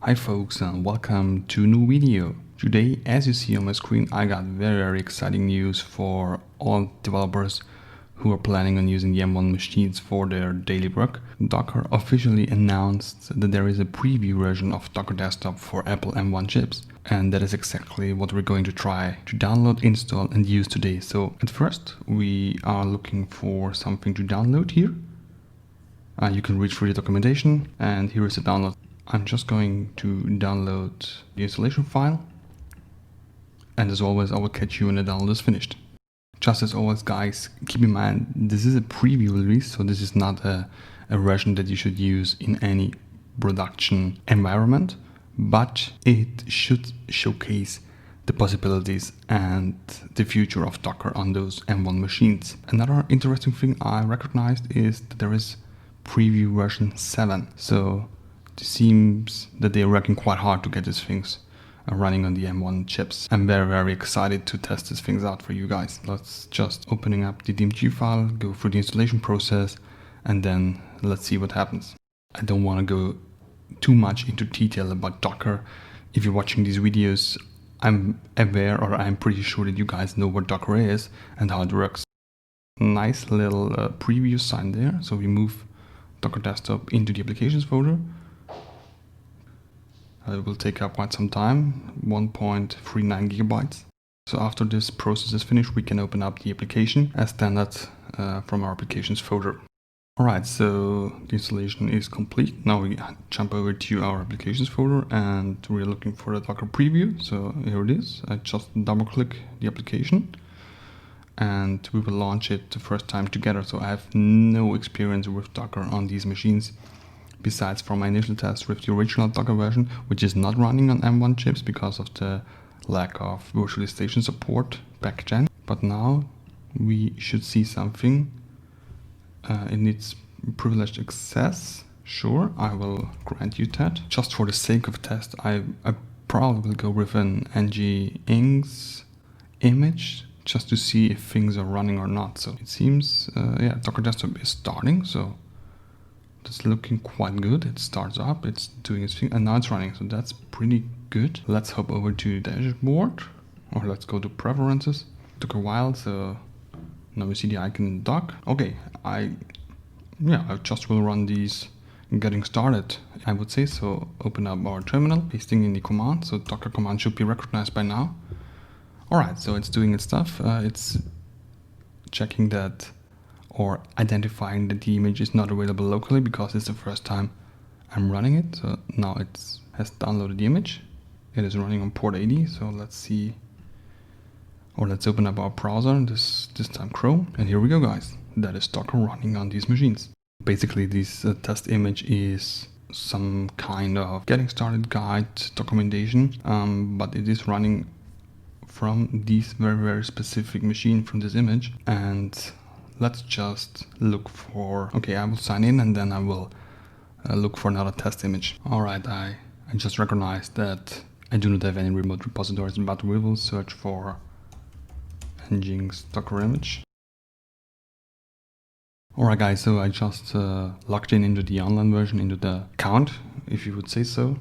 Hi folks, and welcome to a new video. Today, as you see on my screen, I got very exciting news for all developers who are planning on using the M1 machines for their daily work. Docker officially announced that there is a preview version of Docker Desktop for Apple M1 chips. And that is exactly what we're going to try to download, install and use today. So at first, we are looking for something to download here. You can read through the documentation, and here is the download. I'm just going to download the installation file, and as always I will catch you when the download is finished. Just as always guys, keep in mind this is a preview release, so this is not a version that you should use in any production environment, but it should showcase the possibilities and the future of Docker on those M1 machines. Another interesting thing I recognized is that there is preview version 7, so it seems that they're working quite hard to get these things running on the M1 chips. I'm very excited to test these things out for you guys. Let's just opening up the DMG file, go through the installation process, and then let's see what happens. I don't want to go too much into detail about Docker. If you're watching these videos, I'm aware, or I'm pretty sure that you guys know what Docker is and how it works. Nice little preview sign there. So we move Docker Desktop into the applications folder. It will take up quite some time, 1.39 gigabytes. So after this process is finished, we can open up the application as standard from our applications folder. Alright, so the installation is complete. Now we jump over to our applications folder and we're looking for the Docker preview. So here it is. I just double click the application and we will launch it the first time together. So I have no experience with Docker on these machines, besides from my initial test with the original Docker version, which is not running on M1 chips because of the lack of virtualization support back then. But now we should see something. It needs privileged access. Sure, I will grant you that. Just for the sake of test, I probably will go with an NGINX image, just to see if things are running or not. So it seems, yeah, Docker Desktop is starting, so it's looking quite good. It starts up, it's doing its thing, and now it's running, so that's pretty good. Let's hop over to dashboard, or let's go to preferences. Took a while, so now we see the icon dock. Okay, I just will run these getting started, I would say. So open up our terminal, pasting in the command. So Docker command should be recognized by now. Alright, so it's doing its stuff. It's checking that, or identifying that the image is not available locally because it's the first time I'm running it. So now it has downloaded the image. It is running on port 80. So let's see, or let's open up our browser, this time Chrome, and here we go guys. That is Docker running on these machines. Basically this test image is some kind of getting started guide documentation, but it is running from this very specific machine, from this image. And let's just look for, okay, I will sign in and then I will look for another test image. Alright, I just recognized that I do not have any remote repositories, but we will search for NGINX Docker image. Alright guys, so I just logged in into the online version, into the account, if you would say so.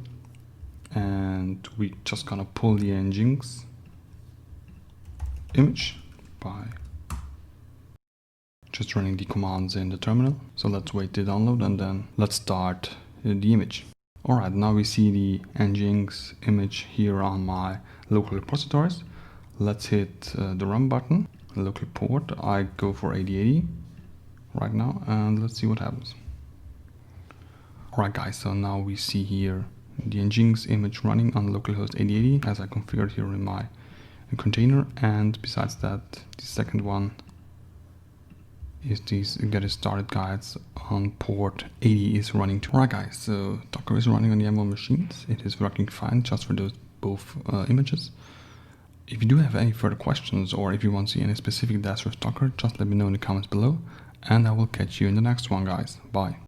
And we just gonna pull the NGINX image by just running the commands in the terminal. So let's wait to download and then let's start the image. Alright, now we see the NGINX image here on my local repositories. Let's hit the run button, local port. I go for 8080 right now and let's see what happens. Alright guys, so now we see here the NGINX image running on localhost 8080 as I configured here in my container, and besides that the second one is these get started guides on port 80 is running too. Alright guys, so Docker is running on the M1 machines. It is working fine just for those both images. If you do have any further questions, or if you want to see any specific tests with Docker, just let me know in the comments below, and I will catch you in the next one guys. Bye.